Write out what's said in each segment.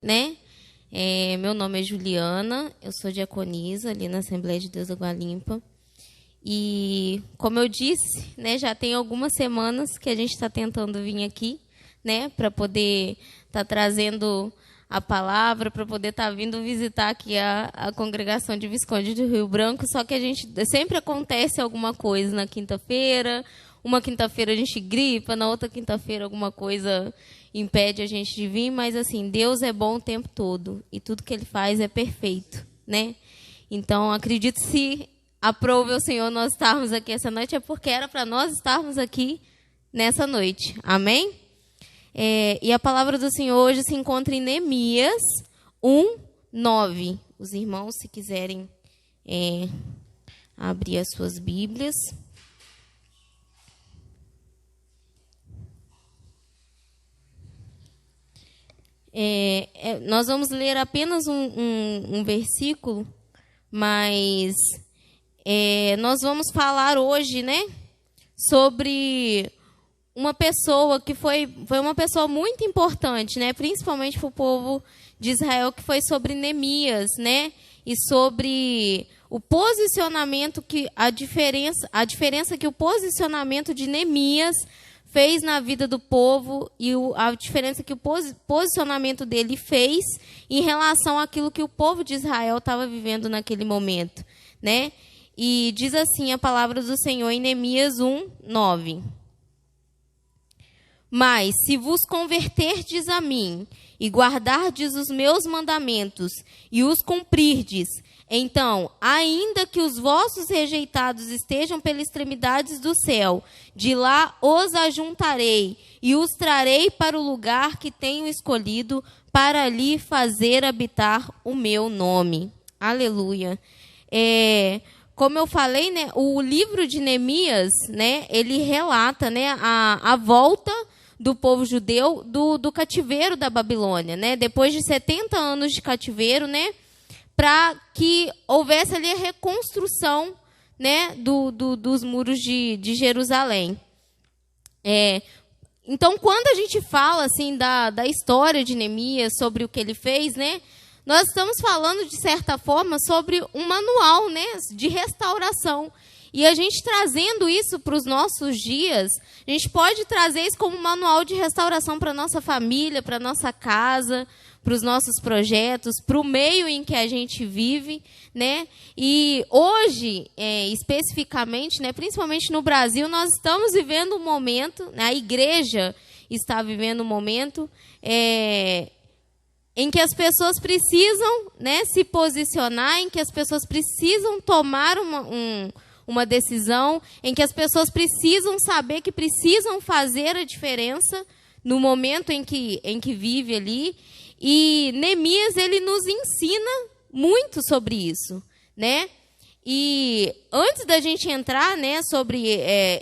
né? Meu nome é Juliana, eu sou diaconisa ali na Assembleia de Deus Água Limpa. E, como eu disse, né, já tem algumas semanas que a gente está tentando vir aqui, né, para poder estar trazendo a palavra, para poder estar vindo visitar aqui a congregação de Visconde do Rio Branco, só que a gente sempre acontece alguma coisa na quinta-feira, uma quinta-feira a gente gripa, na outra quinta-feira alguma coisa impede a gente de vir, mas assim, Deus é bom o tempo todo e tudo que Ele faz é perfeito, né? Então, acredito se aprove o Senhor nós estarmos aqui essa noite, é porque era para nós estarmos aqui nessa noite. Amém? E a palavra do Senhor hoje se encontra em Neemias 1:9. Os irmãos, se quiserem abrir as suas Bíblias. Nós vamos ler apenas um versículo, mas nós vamos falar hoje, né, sobre uma pessoa que foi uma pessoa muito importante, né, principalmente para o povo de Israel, que foi sobre Neemias, né, e sobre o posicionamento a diferença que o posicionamento de Neemias fez na vida do povo e a diferença que o posicionamento dele fez em relação àquilo que o povo de Israel estava vivendo naquele momento, né? E diz assim a palavra do Senhor em Neemias 1:9. Mas, se vos converterdes a mim e guardardes os meus mandamentos e os cumprirdes, então, ainda que os vossos rejeitados estejam pelas extremidades do céu, de lá os ajuntarei e os trarei para o lugar que tenho escolhido para ali fazer habitar o meu nome. Aleluia. Como eu falei, né, o livro de Neemias, né, ele relata, né, a volta do povo judeu do cativeiro da Babilônia, né, depois de 70 anos de cativeiro, né, para que houvesse ali a reconstrução, né, dos muros de Jerusalém. Então, quando a gente fala assim da história de Neemias, sobre o que ele fez, né, nós estamos falando, de certa forma, sobre um manual, né, de restauração. E a gente trazendo isso para os nossos dias, a gente pode trazer isso como um manual de restauração para a nossa família, para a nossa casa, para os nossos projetos, para o meio em que a gente vive, né? E hoje, especificamente, né, principalmente no Brasil, nós estamos vivendo um momento, né, a igreja está vivendo um momento em que as pessoas precisam, né, se posicionar, em que as pessoas precisam tomar uma decisão, em que as pessoas precisam saber que precisam fazer a diferença no momento em que vive ali. E Neemias, ele nos ensina muito sobre isso, né? E antes da gente entrar, né, sobre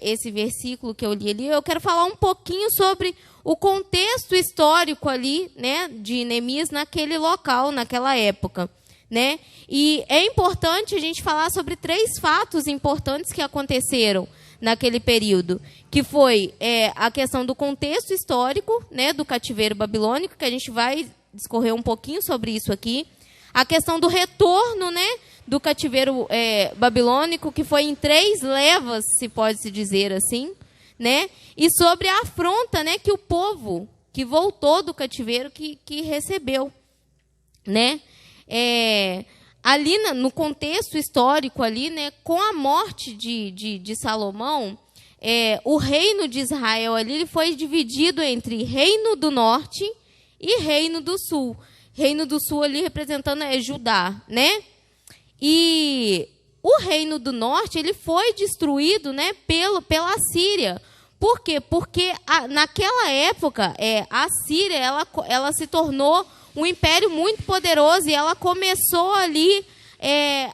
esse versículo que eu li ali, eu quero falar um pouquinho sobre o contexto histórico ali, né, de Neemias naquele local, naquela época, né? E é importante a gente falar sobre 3 fatos importantes que aconteceram naquele período, que foi a questão do contexto histórico, né, do cativeiro babilônico, que a gente vai discorrer um pouquinho sobre isso aqui, a questão do retorno, né, do cativeiro babilônico, que foi em 3 levas, se pode se dizer assim, né, e sobre a afronta, né, que o povo que voltou do cativeiro que recebeu, né. Ali no contexto histórico ali, né, com a morte de Salomão, o reino de Israel ali ele foi dividido entre reino do norte e reino do sul. Reino do sul ali representando Judá, né? E o reino do norte ele foi destruído, né, pela Síria. Por quê? Porque naquela época a Síria ela se tornou um império muito poderoso e ela começou ali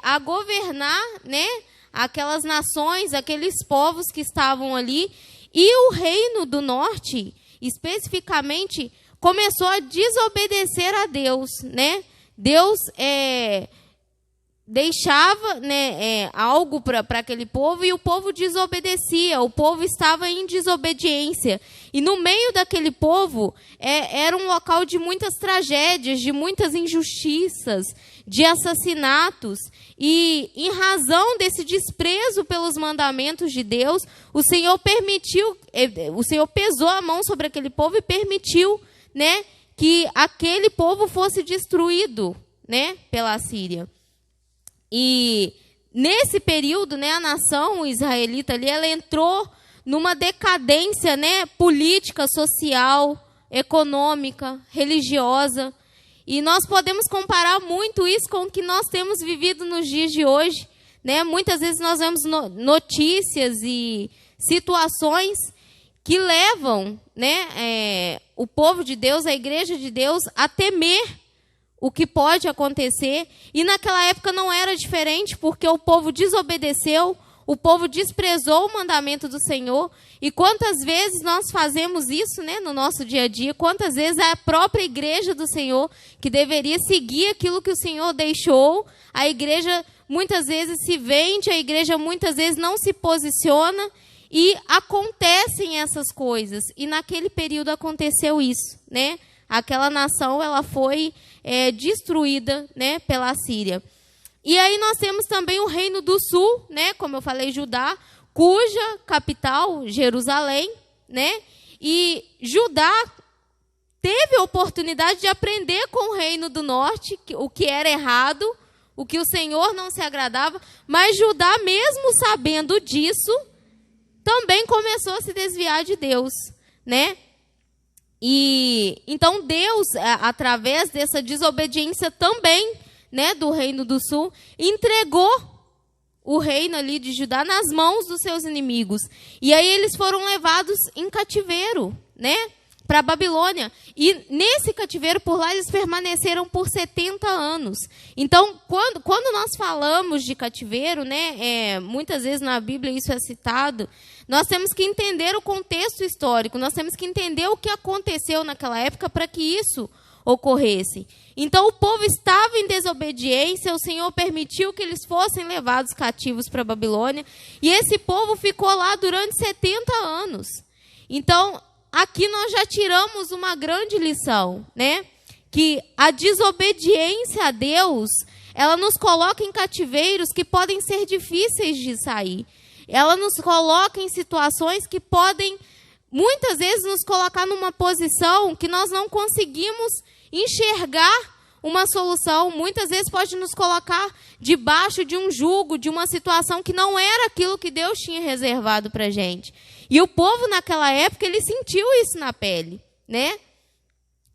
a governar, né, aquelas nações, aqueles povos que estavam ali. E o reino do norte, especificamente, começou a desobedecer a Deus, né? Deus deixava, né, algo para aquele povo e o povo desobedecia, o povo estava em desobediência. E no meio daquele povo era um local de muitas tragédias, de muitas injustiças, de assassinatos. E em razão desse desprezo pelos mandamentos de Deus, o Senhor pesou a mão sobre aquele povo e permitiu, né, que aquele povo fosse destruído, né, pela Assíria. E nesse período, né, a nação israelita ali, ela entrou numa decadência, né, política, social, econômica, religiosa. E nós podemos comparar muito isso com o que nós temos vivido nos dias de hoje, né? Muitas vezes nós vemos notícias e situações que levam, né, o povo de Deus, a igreja de Deus, a temer o que pode acontecer. E naquela época não era diferente, porque o povo desobedeceu, o povo desprezou o mandamento do Senhor. E quantas vezes nós fazemos isso, né, no nosso dia a dia? Quantas vezes é a própria igreja do Senhor que deveria seguir aquilo que o Senhor deixou? A igreja muitas vezes se vende, a igreja muitas vezes não se posiciona e acontecem essas coisas. E naquele período aconteceu isso, né? Aquela nação, ela foi destruída, né, pela Assíria. E aí nós temos também o Reino do Sul, né, como eu falei, Judá, cuja capital, Jerusalém, né, e Judá teve a oportunidade de aprender com o Reino do Norte, o que era errado, o que o Senhor não se agradava, mas Judá, mesmo sabendo disso, também começou a se desviar de Deus, né? E então Deus, através dessa desobediência também, né, do Reino do Sul, entregou o reino ali de Judá nas mãos dos seus inimigos. E aí eles foram levados em cativeiro, né, para a Babilônia. E nesse cativeiro por lá eles permaneceram por 70 anos. Então, quando nós falamos de cativeiro, né, muitas vezes na Bíblia isso é citado, nós temos que entender o contexto histórico, nós temos que entender o que aconteceu naquela época para que isso ocorresse. Então, o povo estava em desobediência, o Senhor permitiu que eles fossem levados cativos para a Babilônia, e esse povo ficou lá durante 70 anos. Então, aqui nós já tiramos uma grande lição, né? Que a desobediência a Deus, ela nos coloca em cativeiros que podem ser difíceis de sair. Ela nos coloca em situações que podem, muitas vezes, nos colocar numa posição que nós não conseguimos enxergar uma solução. Muitas vezes pode nos colocar debaixo de um jugo, de uma situação que não era aquilo que Deus tinha reservado para a gente. E o povo, naquela época, ele sentiu isso na pele, né?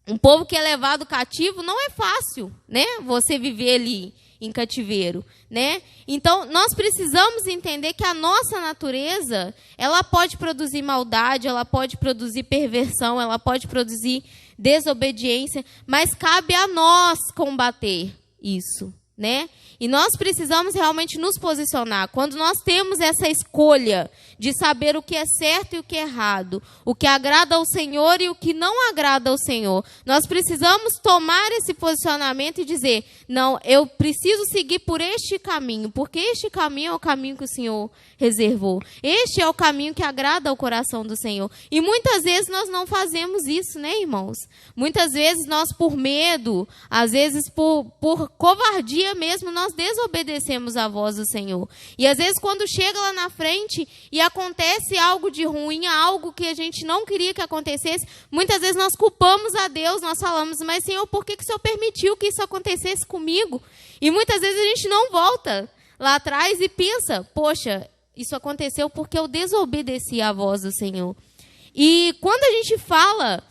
Um povo que é levado cativo não é fácil, né? Você viver ali em cativeiro, né? Então, nós precisamos entender que a nossa natureza, ela pode produzir maldade, ela pode produzir perversão, ela pode produzir desobediência, mas cabe a nós combater isso, né? E nós precisamos realmente nos posicionar. Quando nós temos essa escolha de saber o que é certo e o que é errado, o que agrada ao Senhor e o que não agrada ao Senhor, nós precisamos tomar esse posicionamento e dizer, não, eu preciso seguir por este caminho, porque este caminho é o caminho que o Senhor reservou. Este é o caminho que agrada ao coração do Senhor. E muitas vezes nós não fazemos isso, né, irmãos? Muitas vezes nós, por medo, às vezes por covardia mesmo, nós desobedecemos a voz do Senhor. E às vezes quando chega lá na frente e acontece algo de ruim, algo que a gente não queria que acontecesse, muitas vezes nós culpamos a Deus, nós falamos, mas Senhor, por que o Senhor permitiu que isso acontecesse comigo? E muitas vezes a gente não volta lá atrás e pensa, poxa, isso aconteceu porque eu desobedeci à voz do Senhor. E quando a gente fala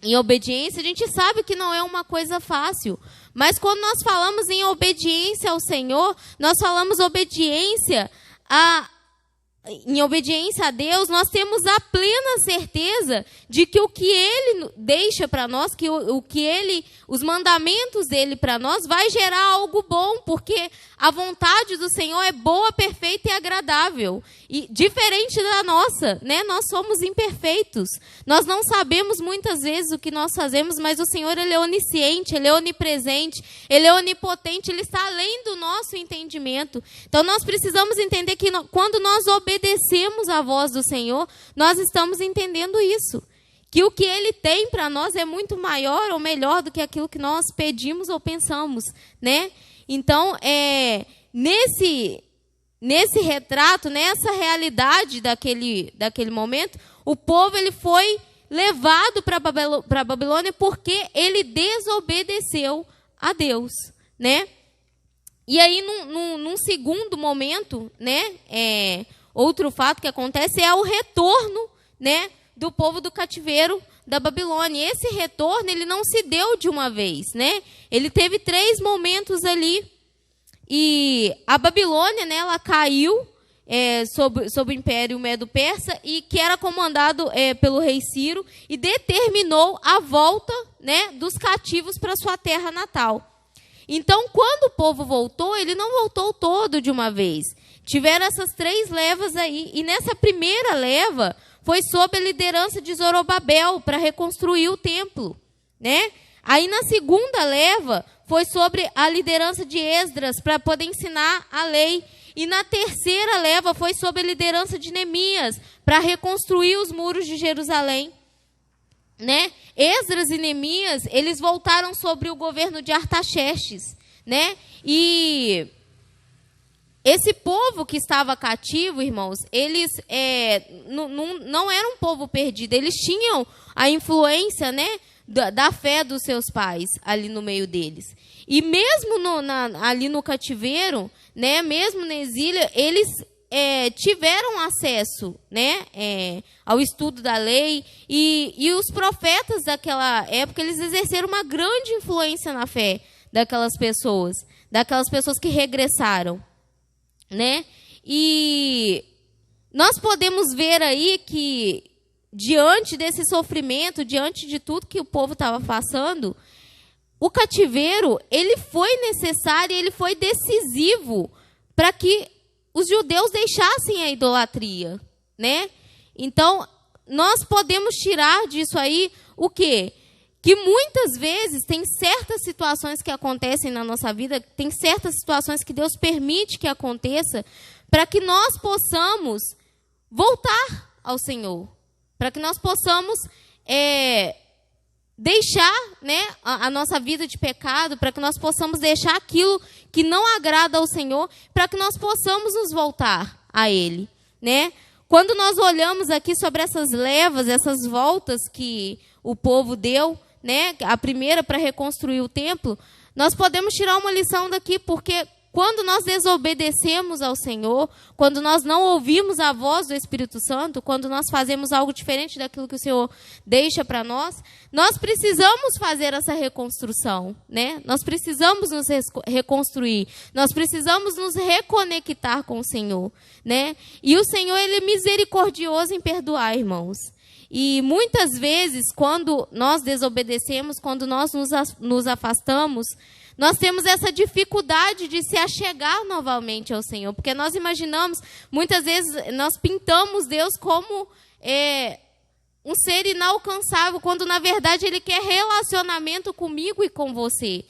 em obediência, a gente sabe que não é uma coisa fácil. Mas quando nós falamos em obediência ao Senhor, nós falamos obediência em obediência a Deus, nós temos a plena certeza de que o que Ele deixa para nós, que os mandamentos dele para nós, vai gerar algo bom, porque a vontade do Senhor é boa, perfeita e agradável. E diferente da nossa, né? Nós somos imperfeitos. Nós não sabemos muitas vezes o que nós fazemos, mas o Senhor, Ele é onisciente, Ele é onipresente, Ele é onipotente, Ele está além do nosso entendimento. Então nós precisamos entender que quando nós obedecemos à voz do Senhor, nós estamos entendendo isso. Que o que Ele tem para nós é muito maior ou melhor do que aquilo que nós pedimos ou pensamos, né? Então, nesse retrato, nessa realidade daquele momento, o povo ele foi levado para a Babilônia porque ele desobedeceu a Deus, né? E aí, num segundo momento, né, outro fato que acontece é o retorno, né, do povo do cativeiro da Babilônia. E esse retorno, ele não se deu de uma vez, né? Ele teve 3 momentos ali. E a Babilônia, né, ela caiu sob o Império Medo-Persa, e que era comandado pelo rei Ciro, e determinou a volta, né, dos cativos para sua terra natal. Então, quando o povo voltou, ele não voltou todo de uma vez. Tiveram essas 3 levas aí, e nessa primeira leva foi sob a liderança de Zorobabel para reconstruir o templo, né? Aí na segunda leva foi sobre a liderança de Esdras para poder ensinar a lei. E na terceira leva foi sob a liderança de Neemias para reconstruir os muros de Jerusalém, né? Esdras e Neemias, eles voltaram sobre o governo de Artaxerxes, né? E esse povo que estava cativo, irmãos, eles não eram um povo perdido, eles tinham a influência, né, da fé dos seus pais ali no meio deles. E mesmo ali no cativeiro, né, mesmo no exílio, eles tiveram acesso, né, ao estudo da lei, e os profetas daquela época, eles exerceram uma grande influência na fé daquelas pessoas que regressaram, né? E nós podemos ver aí que, diante desse sofrimento, diante de tudo que o povo estava passando, o cativeiro, ele foi necessário, ele foi decisivo para que os judeus deixassem a idolatria, né? Então, nós podemos tirar disso aí o quê? Que muitas vezes tem certas situações que acontecem na nossa vida, tem certas situações que Deus permite que aconteça, para que nós possamos voltar ao Senhor, para que nós possamos deixar, né, a nossa vida de pecado, para que nós possamos deixar aquilo que não agrada ao Senhor, para que nós possamos nos voltar a Ele, né? Quando nós olhamos aqui sobre essas levas, essas voltas que o povo deu, né, a primeira para reconstruir o templo, nós podemos tirar uma lição daqui, porque quando nós desobedecemos ao Senhor, quando nós não ouvimos a voz do Espírito Santo, quando nós fazemos algo diferente daquilo que o Senhor deixa para nós, nós precisamos fazer essa reconstrução, né? Nós precisamos nos reconstruir, nós precisamos nos reconectar com o Senhor, né? E o Senhor, Ele é misericordioso em perdoar, irmãos. E muitas vezes, quando nós desobedecemos, quando nós nos afastamos, nós temos essa dificuldade de se achegar novamente ao Senhor. Porque nós imaginamos, muitas vezes, nós pintamos Deus como um ser inalcançável, quando na verdade Ele quer relacionamento comigo e com você.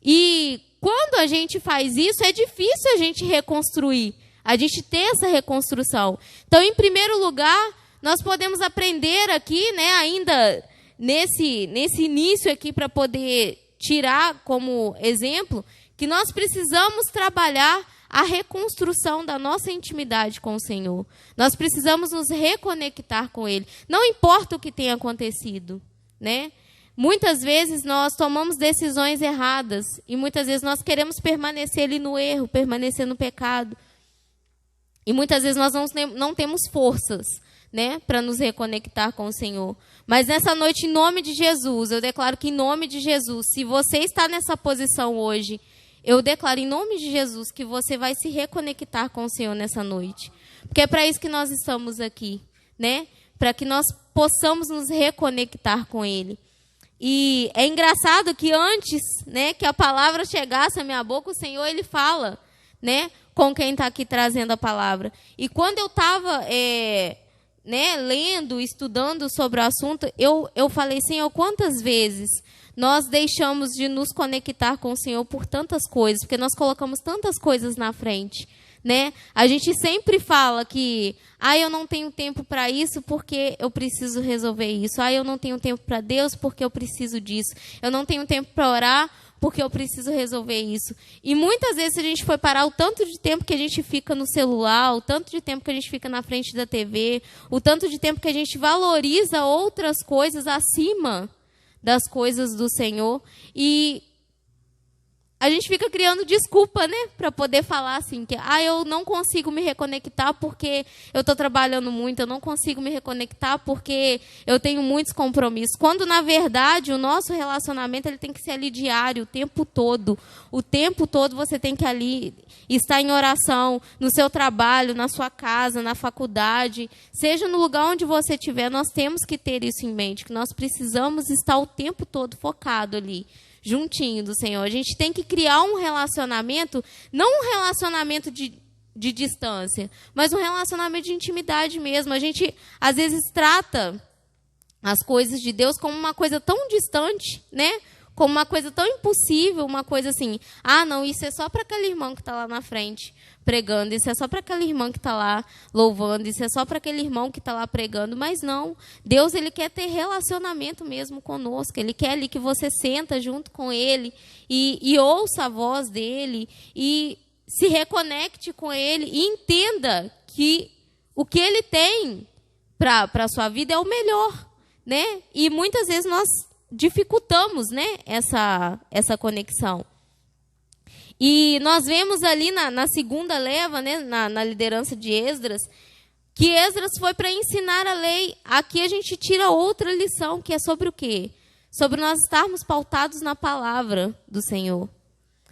E quando a gente faz isso, é difícil a gente reconstruir, a gente ter essa reconstrução. Então, em primeiro lugar, nós podemos aprender aqui, né, ainda nesse início aqui, para poder tirar como exemplo, que nós precisamos trabalhar a reconstrução da nossa intimidade com o Senhor. Nós precisamos nos reconectar com Ele. Não importa o que tenha acontecido, né? Muitas vezes nós tomamos decisões erradas e muitas vezes nós queremos permanecer ali no erro, permanecer no pecado. E muitas vezes nós não temos forças, né, para nos reconectar com o Senhor. Mas nessa noite, em nome de Jesus, eu declaro que em nome de Jesus, se você está nessa posição hoje, eu declaro em nome de Jesus que você vai se reconectar com o Senhor nessa noite. Porque é para isso que nós estamos aqui, né? Para que nós possamos nos reconectar com Ele. E é engraçado que antes, né, que a palavra chegasse à minha boca, o Senhor, Ele fala, né, com quem está aqui trazendo a palavra. E quando eu estava né, lendo, estudando sobre o assunto, eu falei, Senhor, quantas vezes nós deixamos de nos conectar com o Senhor por tantas coisas, porque nós colocamos tantas coisas na frente, né? A gente sempre fala que, eu não tenho tempo para isso porque eu preciso resolver isso. Eu não tenho tempo para Deus porque eu preciso disso. Eu não tenho tempo para orar porque eu preciso resolver isso. E muitas vezes, se a gente for parar o tanto de tempo que a gente fica no celular, o tanto de tempo que a gente fica na frente da TV, o tanto de tempo que a gente valoriza outras coisas acima das coisas do Senhor, e a gente fica criando desculpa, né, para poder falar assim, que eu não consigo me reconectar porque eu estou trabalhando muito, eu não consigo me reconectar porque eu tenho muitos compromissos. Quando, na verdade, o nosso relacionamento ele tem que ser ali diário, o tempo todo. O tempo todo você tem que ali estar em oração, no seu trabalho, na sua casa, na faculdade, seja no lugar onde você estiver, nós temos que ter isso em mente, que nós precisamos estar o tempo todo focado ali, juntinho do Senhor. A gente tem que criar um relacionamento, não um relacionamento de distância, mas um relacionamento de intimidade mesmo. A gente, às vezes, trata as coisas de Deus como uma coisa tão distante, né? Como uma coisa tão impossível, uma coisa assim, não, isso é só para aquele irmão que está lá na frente pregando, isso é só para aquela irmã que está lá louvando, isso é só para aquele irmão que está lá pregando, mas não. Deus, Ele quer ter relacionamento mesmo conosco, Ele quer ali que você senta junto com Ele e ouça a voz dEle e se reconecte com Ele e entenda que o que Ele tem para a sua vida é o melhor, né? E muitas vezes nós dificultamos, né, essa conexão. E nós vemos ali na segunda leva, né, na liderança de Esdras, que Esdras foi para ensinar a lei. Aqui a gente tira outra lição, que é sobre o quê? Sobre nós estarmos pautados na palavra do Senhor.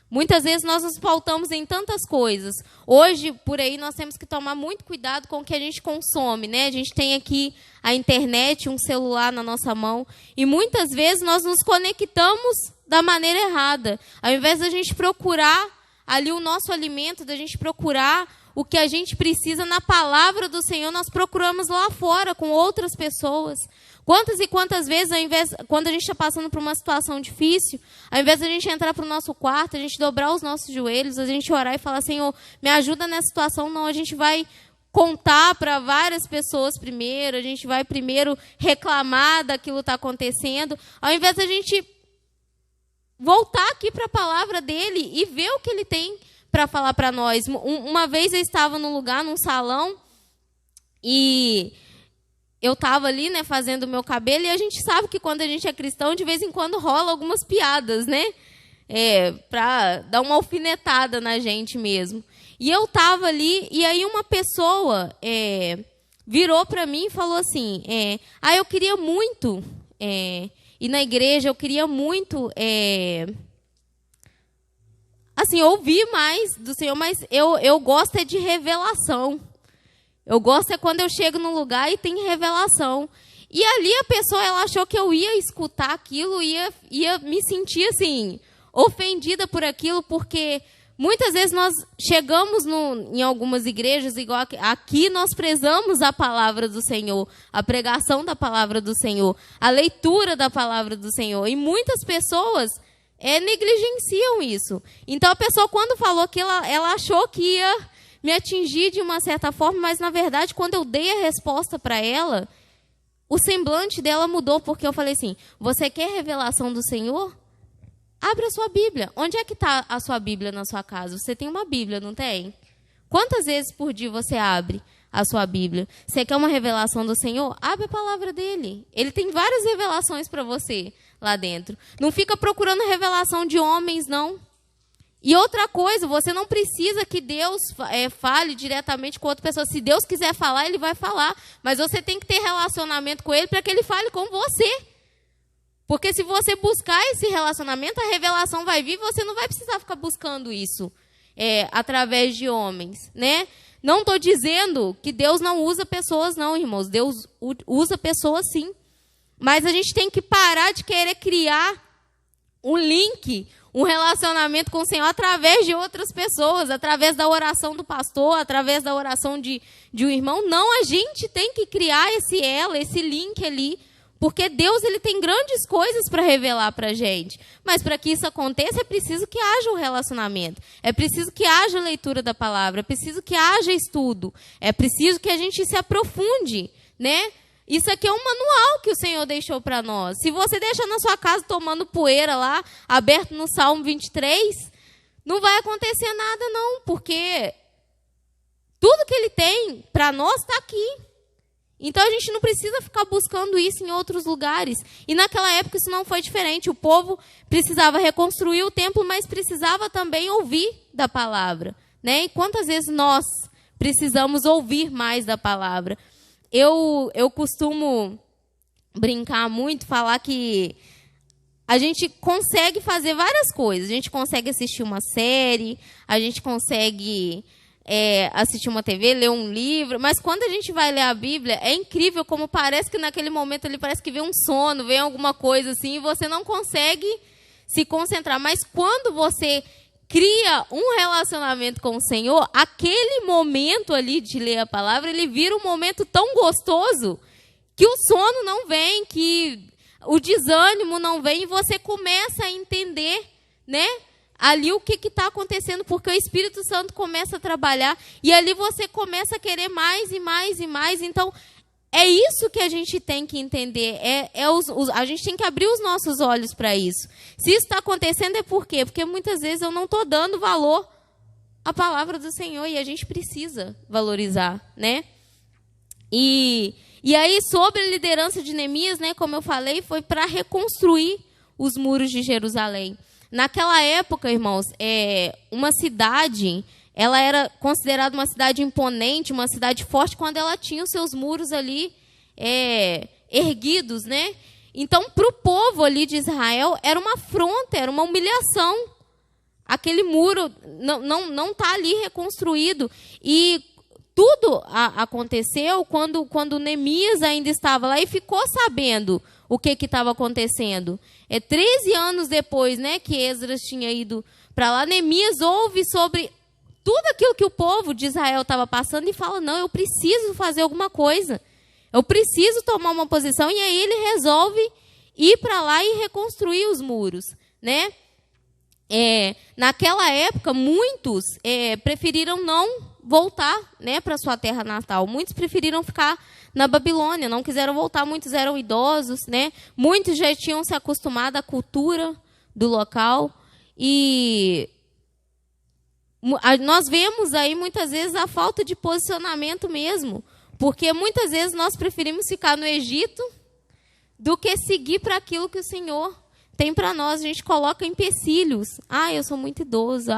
Muitas vezes nós nos pautamos em tantas coisas. Hoje, por aí, nós temos que tomar muito cuidado com o que a gente consome, né? A gente tem aqui a internet, um celular na nossa mão, e muitas vezes nós nos conectamos da maneira errada. Ao invés da gente procurar ali o nosso alimento, da gente procurar o que a gente precisa na palavra do Senhor, nós procuramos lá fora com outras pessoas. Quantas e quantas vezes, quando a gente está passando por uma situação difícil, ao invés de a gente entrar para o nosso quarto, a gente dobrar os nossos joelhos, a gente orar e falar, Senhor, me ajuda nessa situação, não, a gente vai contar para várias pessoas primeiro, a gente vai primeiro reclamar daquilo que está acontecendo, ao invés de a gente voltar aqui para a palavra dele e ver o que ele tem para falar para nós. Uma vez eu estava num lugar, num salão, e eu estava ali, né, fazendo o meu cabelo, e a gente sabe que quando a gente é cristão, de vez em quando rola algumas piadas, né? Para dar uma alfinetada na gente mesmo. E eu estava ali, e aí uma pessoa virou para mim e falou assim, eu queria muito ir na igreja, eu queria muito assim, ouvir mais do Senhor, mas eu gosto de revelação. Eu gosto quando eu chego num lugar e tem revelação. E ali a pessoa, ela achou que eu ia escutar aquilo, ia me sentir assim, ofendida por aquilo, porque muitas vezes nós chegamos em algumas igrejas, igual aqui nós prezamos a palavra do Senhor, a pregação da palavra do Senhor, a leitura da palavra do Senhor. E muitas pessoas negligenciam isso. Então a pessoa, quando falou que ela achou que ia me atingir de uma certa forma, mas na verdade, quando eu dei a resposta para ela, o semblante dela mudou, porque eu falei assim, você quer revelação do Senhor? Abre a sua Bíblia. Onde é que está a sua Bíblia na sua casa? Você tem uma Bíblia, não tem? Quantas vezes por dia você abre a sua Bíblia? Você quer uma revelação do Senhor? Abre a palavra dele. Ele tem várias revelações para você lá dentro. Não fica procurando revelação de homens, não. E outra coisa, você não precisa que Deus fale diretamente com outra pessoa. Se Deus quiser falar, Ele vai falar. Mas você tem que ter relacionamento com Ele para que Ele fale com você. Porque se você buscar esse relacionamento, a revelação vai vir e você não vai precisar ficar buscando isso através de homens, né? Não estou dizendo que Deus não usa pessoas, não, irmãos. Deus usa pessoas, sim. Mas a gente tem que parar de querer criar um link, um relacionamento com o Senhor através de outras pessoas, através da oração do pastor, através da oração de um irmão. Não, a gente tem que criar esse elo, esse link ali, porque Deus ele tem grandes coisas para revelar para a gente. Mas para que isso aconteça, é preciso que haja um relacionamento. É preciso que haja leitura da palavra. É preciso que haja estudo. É preciso que a gente se aprofunde, né? Isso aqui é um manual que o Senhor deixou para nós. Se você deixa na sua casa tomando poeira lá, aberto no Salmo 23, não vai acontecer nada não, porque tudo que Ele tem para nós está aqui. Então a gente não precisa ficar buscando isso em outros lugares. E naquela época isso não foi diferente. O povo precisava reconstruir o templo, mas precisava também ouvir da palavra, né? E quantas vezes nós precisamos ouvir mais da palavra? Eu costumo brincar muito, falar que a gente consegue fazer várias coisas. A gente consegue assistir uma série, a gente consegue assistir uma TV, ler um livro, mas quando a gente vai ler a Bíblia, é incrível como parece que naquele momento ali parece que vem um sono, vem alguma coisa assim, e você não consegue se concentrar. Mas quando você cria um relacionamento com o Senhor, aquele momento ali de ler a palavra, ele vira um momento tão gostoso que o sono não vem, que o desânimo não vem, e você começa a entender, né, ali o que está acontecendo, porque o Espírito Santo começa a trabalhar, e ali você começa a querer mais e mais e mais. Então, é isso que a gente tem que entender, a gente tem que abrir os nossos olhos para isso. Se isso está acontecendo é por quê? Porque muitas vezes eu não estou dando valor à palavra do Senhor, e a gente precisa valorizar, né? E aí, sobre a liderança de Neemias, né, como eu falei, foi para reconstruir os muros de Jerusalém. Naquela época, irmãos, uma cidade, ela era considerada uma cidade imponente, uma cidade forte, quando ela tinha os seus muros ali erguidos, né? Então, para o povo ali de Israel, era uma afronta, era uma humilhação. Aquele muro não está ali reconstruído. E tudo aconteceu quando Neemias ainda estava lá e ficou sabendo o que estava acontecendo. 13 anos depois, né, que Esdras tinha ido para lá, Neemias ouve sobre tudo aquilo que o povo de Israel estava passando e fala, não, eu preciso fazer alguma coisa. Eu preciso tomar uma posição. E aí ele resolve ir para lá e reconstruir os muros, né? Naquela época, muitos preferiram não voltar, né, para sua terra natal. Muitos preferiram ficar na Babilônia, não quiseram voltar. Muitos eram idosos, né? Muitos já tinham se acostumado à cultura do local. E nós vemos aí muitas vezes a falta de posicionamento mesmo, porque muitas vezes nós preferimos ficar no Egito do que seguir para aquilo que o Senhor tem para nós. A gente coloca empecilhos. Eu sou muito idoso.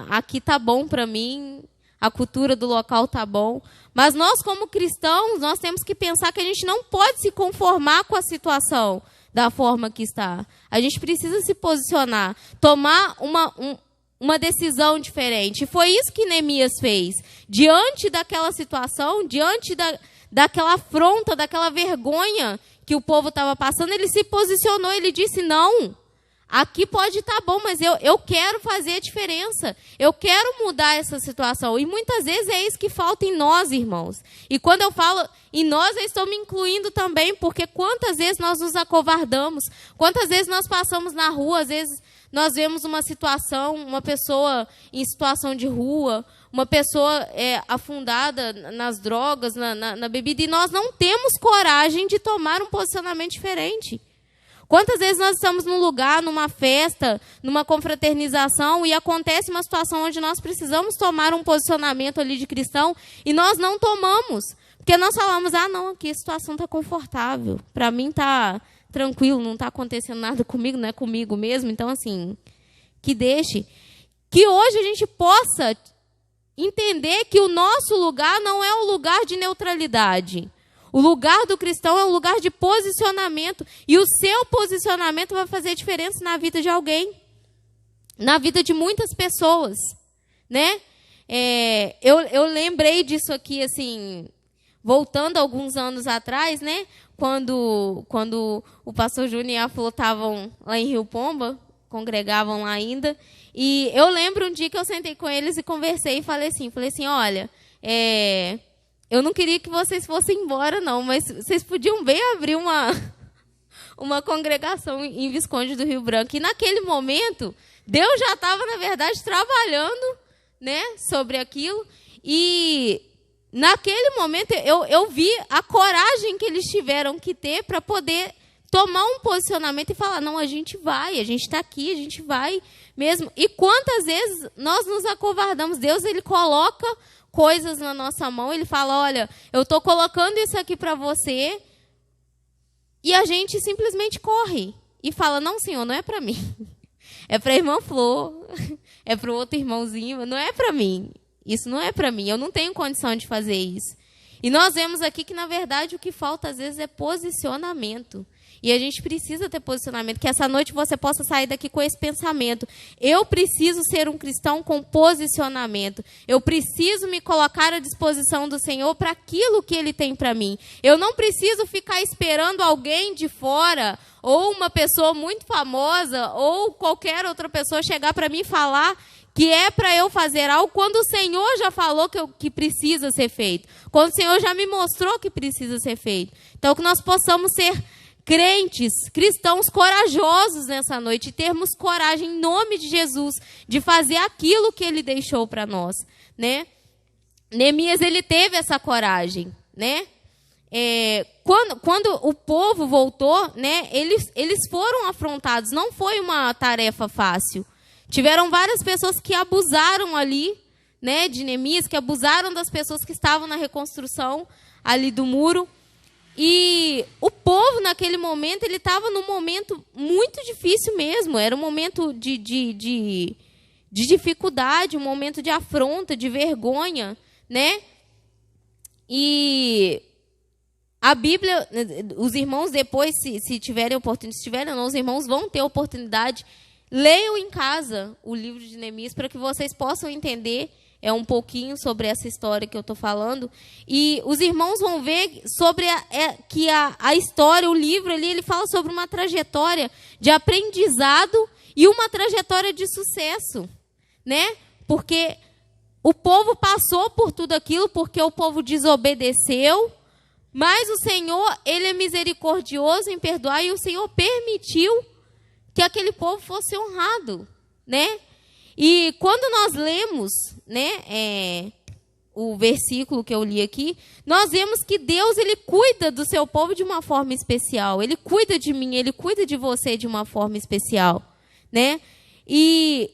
Aqui tá bom para mim. A cultura do local tá bom. Mas nós, como cristãos, nós temos que pensar que a gente não pode se conformar com a situação da forma que está. A gente precisa se posicionar, tomar uma decisão diferente. E foi isso que Neemias fez. Diante daquela situação, diante daquela afronta, daquela vergonha que o povo estava passando, ele se posicionou, ele disse, não, aqui pode estar bom, mas eu quero fazer a diferença. Eu quero mudar essa situação. E muitas vezes é isso que falta em nós, irmãos. E quando eu falo em nós, eu estou me incluindo também, porque quantas vezes nós nos acovardamos, quantas vezes nós passamos na rua, às vezes nós vemos uma situação, uma pessoa em situação de rua, uma pessoa afundada nas drogas, na bebida, e nós não temos coragem de tomar um posicionamento diferente. Quantas vezes nós estamos num lugar, numa festa, numa confraternização, e acontece uma situação onde nós precisamos tomar um posicionamento ali de cristão, e nós não tomamos. Porque nós falamos, não, aqui a situação está confortável, para mim está tranquilo, não está acontecendo nada comigo, não é comigo mesmo. Então, assim, que deixe. Que hoje a gente possa entender que o nosso lugar não é um lugar de neutralidade. O lugar do cristão é um lugar de posicionamento. E o seu posicionamento vai fazer diferença na vida de alguém. Na vida de muitas pessoas, né? Eu lembrei disso aqui, assim, voltando alguns anos atrás, né? Quando o pastor Júnior e a Flor estavam lá em Rio Pomba, congregavam lá ainda. E eu lembro um dia que eu sentei com eles e conversei e falei assim, olha, eu não queria que vocês fossem embora, não, mas vocês podiam bem abrir uma congregação em Visconde do Rio Branco. E naquele momento, Deus já estava, na verdade, trabalhando, né, sobre aquilo. E naquele momento eu vi a coragem que eles tiveram que ter para poder tomar um posicionamento e falar, não, a gente está aqui, a gente vai mesmo. E quantas vezes nós nos acovardamos? Deus, ele coloca coisas na nossa mão, ele fala, olha, eu estou colocando isso aqui para você, e a gente simplesmente corre e fala, não, Senhor, não é para mim. É para a irmã Flor, é para o outro irmãozinho, não é para mim. Isso não é para mim, eu não tenho condição de fazer isso. E nós vemos aqui que, na verdade, o que falta às vezes é posicionamento. E a gente precisa ter posicionamento, que essa noite você possa sair daqui com esse pensamento. Eu preciso ser um cristão com posicionamento. Eu preciso me colocar à disposição do Senhor para aquilo que Ele tem para mim. Eu não preciso ficar esperando alguém de fora, ou uma pessoa muito famosa, ou qualquer outra pessoa chegar para mim e falar que é para eu fazer algo, quando o Senhor já falou que precisa ser feito. Quando o Senhor já me mostrou que precisa ser feito. Então, que nós possamos ser crentes, cristãos corajosos nessa noite, e termos coragem, em nome de Jesus, de fazer aquilo que Ele deixou para nós, né? Neemias, ele teve essa coragem, né? Quando o povo voltou, né? Eles foram afrontados, não foi uma tarefa fácil. Tiveram várias pessoas que abusaram ali, né, de Neemias, que abusaram das pessoas que estavam na reconstrução ali do muro. E o povo, naquele momento, ele estava num momento muito difícil mesmo. Era um momento de dificuldade, um momento de afronta, de vergonha, né? E a Bíblia, os irmãos depois, se tiverem oportunidade, se tiverem ou não, os irmãos vão ter oportunidade. Leiam em casa o livro de Neemias para que vocês possam entender um pouquinho sobre essa história que eu estou falando. E os irmãos vão ver sobre que a história, o livro ali, ele fala sobre uma trajetória de aprendizado e uma trajetória de sucesso, né? Porque o povo passou por tudo aquilo, porque o povo desobedeceu, mas o Senhor, ele é misericordioso em perdoar, e o Senhor permitiu que aquele povo fosse honrado, né? E quando nós lemos, né, o versículo que eu li aqui, nós vemos que Deus, ele cuida do seu povo de uma forma especial. Ele cuida de mim, ele cuida de você de uma forma especial, né? E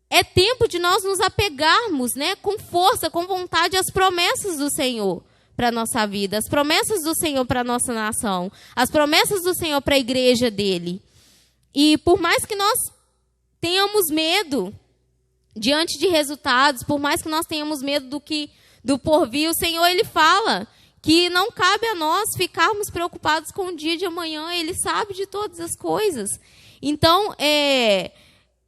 é tempo de nós nos apegarmos, né, com força, com vontade, às promessas do Senhor para a nossa vida, as promessas do Senhor para a nossa nação, as promessas do Senhor para a igreja dele. E por mais que nós tenhamos medo diante de resultados, por mais que nós tenhamos medo do porvir, o Senhor, ele fala que não cabe a nós ficarmos preocupados com o dia de amanhã. Ele sabe de todas as coisas. Então,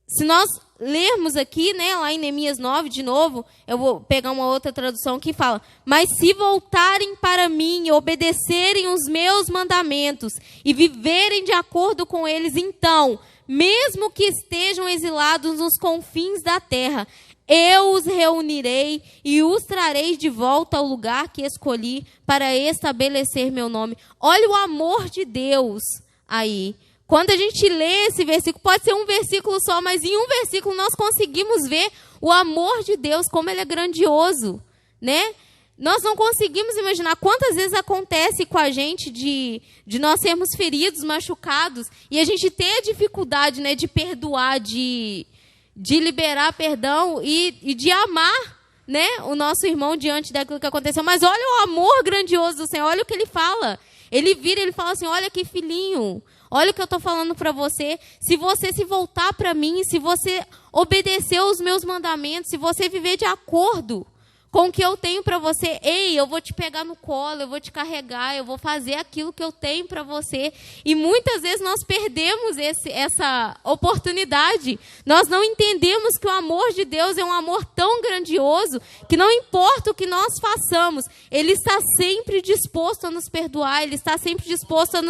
se nós lermos aqui, né, lá em Neemias 9, de novo, eu vou pegar uma outra tradução que fala: mas se voltarem para mim e obedecerem os meus mandamentos e viverem de acordo com eles, então, mesmo que estejam exilados nos confins da terra, eu os reunirei e os trarei de volta ao lugar que escolhi para estabelecer meu nome. Olha o amor de Deus aí. Quando a gente lê esse versículo, pode ser um versículo só, mas em um versículo nós conseguimos ver o amor de Deus, como ele é grandioso, né? Nós não conseguimos imaginar quantas vezes acontece com a gente de nós sermos feridos, machucados, e a gente ter a dificuldade, né, de perdoar, de liberar perdão e de amar, né, o nosso irmão diante daquilo que aconteceu. Mas olha o amor grandioso do Senhor, olha o que ele fala. Ele vira, ele fala assim: olha aqui, filhinho, olha o que eu estou falando para você. Se você se voltar para mim, se você obedecer os meus mandamentos, se você viver de acordo com o que eu tenho para você. Ei, eu vou te pegar no colo, eu vou te carregar, eu vou fazer aquilo que eu tenho para você. E muitas vezes nós perdemos essa oportunidade. Nós não entendemos que o amor de Deus é um amor tão grandioso que não importa o que nós façamos, Ele está sempre disposto a nos perdoar, Ele está sempre disposto a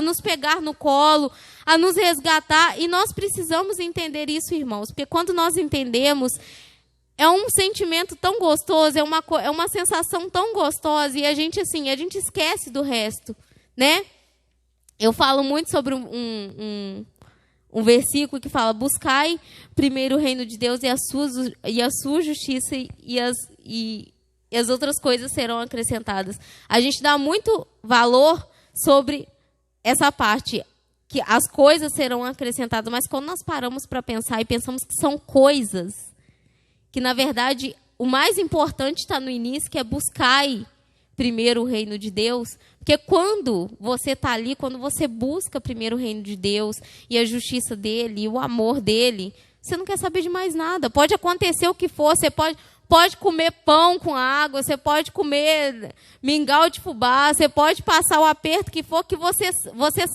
nos pegar no colo, a nos resgatar. E nós precisamos entender isso, irmãos, porque quando nós entendemos, é um sentimento tão gostoso, é uma sensação tão gostosa, e a gente esquece do resto, né? Eu falo muito sobre um versículo que fala: buscai primeiro o reino de Deus e a sua justiça, e as outras coisas serão acrescentadas. A gente dá muito valor sobre essa parte, que as coisas serão acrescentadas, mas quando nós paramos para pensar e pensamos que são coisas, que, na verdade, o mais importante está no início, que é buscar primeiro o reino de Deus. Porque quando você está ali, quando você busca primeiro o reino de Deus e a justiça dele, e o amor dele, você não quer saber de mais nada. Pode acontecer o que for, você pode comer pão com água, você pode comer mingau de fubá, você pode passar o aperto que for, que você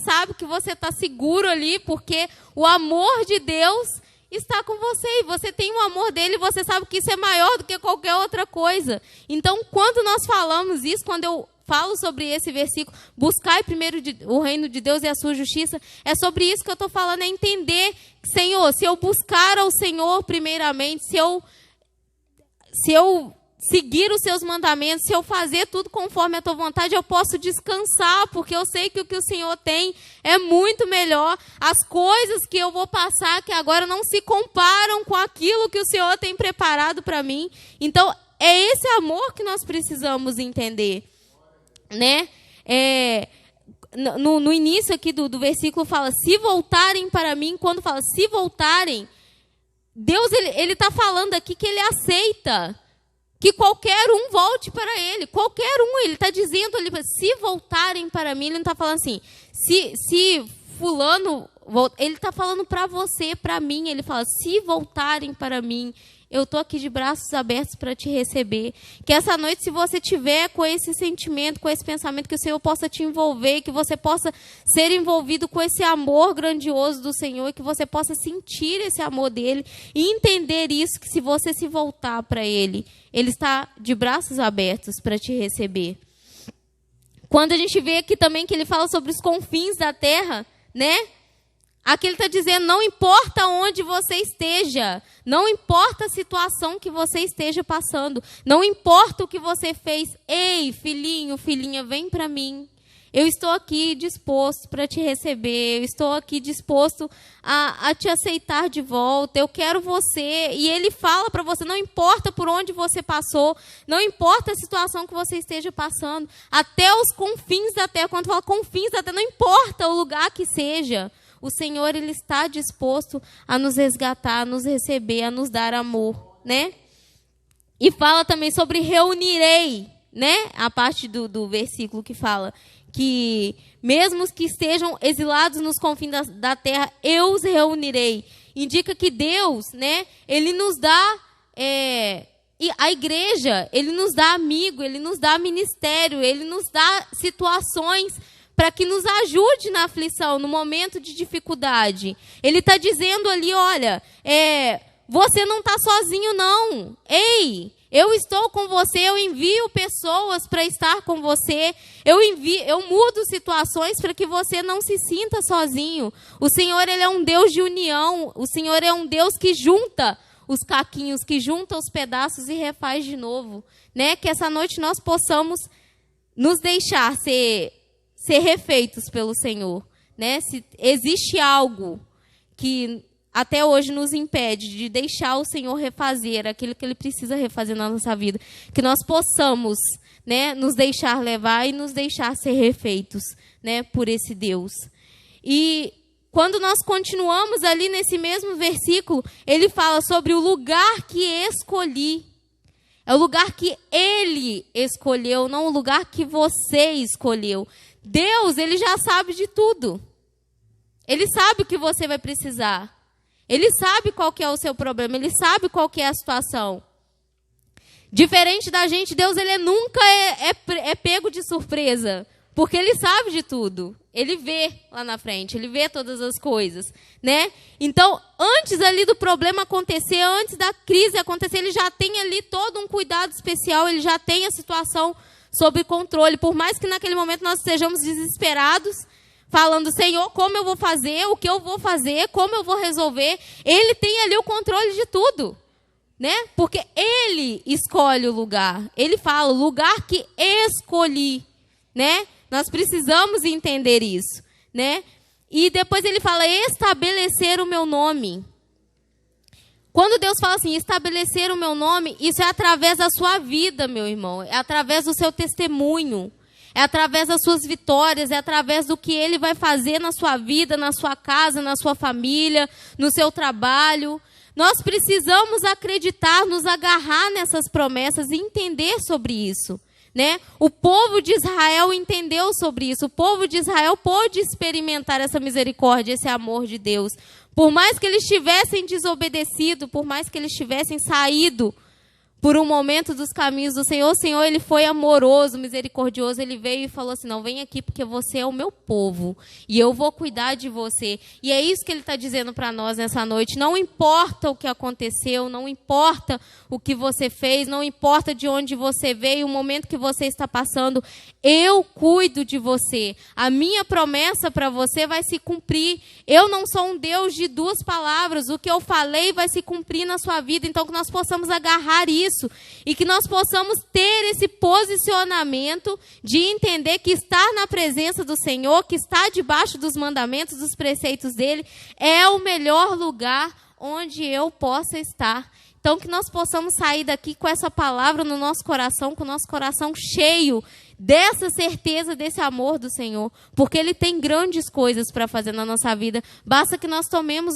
sabe que você está seguro ali, porque o amor de Deus está com você, e você tem o amor dele, e você sabe que isso é maior do que qualquer outra coisa. Então, quando nós falamos isso, quando eu falo sobre esse versículo, buscai primeiro o reino de Deus e a sua justiça, é sobre isso que eu estou falando, é entender, Senhor, se eu buscar ao Senhor primeiramente, se eu seguir os seus mandamentos, se eu fazer tudo conforme a tua vontade, eu posso descansar, porque eu sei que o que o Senhor tem é muito melhor. As coisas que eu vou passar, que agora não se comparam com aquilo que o Senhor tem preparado para mim. Então, é esse amor que nós precisamos entender, né? No início aqui do versículo fala: se voltarem para mim. Quando fala se voltarem, Deus ele está falando aqui que Ele aceita que qualquer um volte para Ele. Qualquer um. Ele está dizendo ali, se voltarem para mim. Ele não está falando assim, se fulano... Ele está falando para você, para mim. Ele fala, se voltarem para mim, eu estou aqui de braços abertos para te receber. Que essa noite, se você tiver com esse sentimento, com esse pensamento, que o Senhor possa te envolver, que você possa ser envolvido com esse amor grandioso do Senhor, e que você possa sentir esse amor dele e entender isso, que se você se voltar para Ele, Ele está de braços abertos para te receber. Quando a gente vê aqui também que Ele fala sobre os confins da terra, né? Aqui Ele está dizendo, não importa onde você esteja, não importa a situação que você esteja passando, não importa o que você fez, ei, filhinho, filhinha, vem para mim. Eu estou aqui disposto para te receber, eu estou aqui disposto a te aceitar de volta, eu quero você. E Ele fala para você, não importa por onde você passou, não importa a situação que você esteja passando, até os confins da terra. Quando fala confins da terra, não importa o lugar que seja, o Senhor, Ele está disposto a nos resgatar, a nos receber, a nos dar amor, né? E fala também sobre reunirei, né? A parte do versículo que fala que mesmo os que estejam exilados nos confins da terra, eu os reunirei. Indica que Deus, né? Ele nos dá a igreja, Ele nos dá amigo, Ele nos dá ministério, Ele nos dá situações para que nos ajude na aflição, no momento de dificuldade. Ele está dizendo ali, olha, você não está sozinho não. Ei, eu estou com você, eu envio pessoas para estar com você, eu mudo situações para que você não se sinta sozinho. O Senhor, Ele é um Deus de união, o Senhor é um Deus que junta os caquinhos, que junta os pedaços e refaz de novo, né? Que essa noite nós possamos nos deixar ser refeitos pelo Senhor, né? Se existe algo que até hoje nos impede de deixar o Senhor refazer aquilo que Ele precisa refazer na nossa vida, que nós possamos, né, nos deixar levar e nos deixar ser refeitos, né, por esse Deus. E quando nós continuamos ali nesse mesmo versículo, ele fala sobre o lugar que escolhi. É o lugar que Ele escolheu, não o lugar que você escolheu. Deus, Ele já sabe de tudo. Ele sabe o que você vai precisar. Ele sabe qual que é o seu problema. Ele sabe qual que é a situação. Diferente da gente, Deus ele nunca é pego de surpresa, porque Ele sabe de tudo. Ele vê lá na frente, Ele vê todas as coisas, né? Então, antes ali do problema acontecer, antes da crise acontecer, Ele já tem ali todo um cuidado especial, Ele já tem a situação sob controle. Por mais que naquele momento nós estejamos desesperados, falando, Senhor, como eu vou fazer, o que eu vou fazer, como eu vou resolver, Ele tem ali o controle de tudo, né? Porque Ele escolhe o lugar. Ele fala, o lugar que escolhi, né? Nós precisamos entender isso, né? E depois ele fala, estabelecer o meu nome. Quando Deus fala assim, estabelecer o meu nome, isso é através da sua vida, meu irmão. É através do seu testemunho. É através das suas vitórias. É através do que Ele vai fazer na sua vida, na sua casa, na sua família, no seu trabalho. Nós precisamos acreditar, nos agarrar nessas promessas e entender sobre isso, né? O povo de Israel entendeu sobre isso. O povo de Israel pôde experimentar essa misericórdia, esse amor de Deus. Por mais que eles tivessem desobedecido, por mais que eles tivessem saído por um momento dos caminhos do Senhor, o Senhor ele foi amoroso, misericordioso. Ele veio e falou assim, não, vem aqui porque você é o meu povo e eu vou cuidar de você. E é isso que Ele está dizendo para nós nessa noite. Não importa o que aconteceu, não importa o que você fez, não importa de onde você veio, o momento que você está passando, eu cuido de você. A minha promessa para você vai se cumprir. Eu não sou um Deus de duas palavras. O que eu falei vai se cumprir na sua vida. Então, que nós possamos agarrar isso e que nós possamos ter esse posicionamento de entender que estar na presença do Senhor, que estar debaixo dos mandamentos, dos preceitos dEle, é o melhor lugar onde eu possa estar. Então, que nós possamos sair daqui com essa palavra no nosso coração, com o nosso coração cheio dessa certeza, desse amor do Senhor, porque Ele tem grandes coisas para fazer na nossa vida. Basta que nós tomemos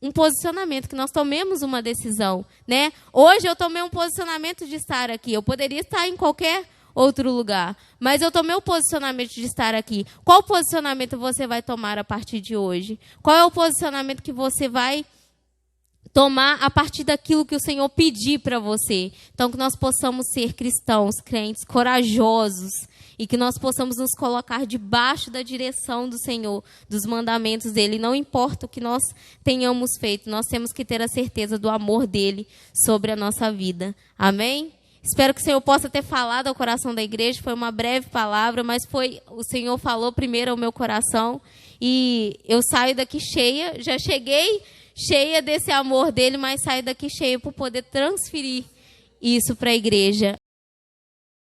um posicionamento, que nós tomemos uma decisão, né? Hoje eu tomei um posicionamento de estar aqui. Eu poderia estar em qualquer outro lugar, mas eu tomei o posicionamento de estar aqui. Qual posicionamento você vai tomar a partir de hoje? Qual é o posicionamento que você vai tomar a partir daquilo que o Senhor pedir para você? Então, que nós possamos ser cristãos, crentes, corajosos, e que nós possamos nos colocar debaixo da direção do Senhor, dos mandamentos dEle. Não importa o que nós tenhamos feito, nós temos que ter a certeza do amor dEle sobre a nossa vida. Amém? Espero que o Senhor possa ter falado ao coração da igreja. Foi uma breve palavra, mas o Senhor falou primeiro ao meu coração. E eu saio daqui cheia, já cheguei cheia desse amor dEle, mas saio daqui cheia para poder transferir isso para a igreja.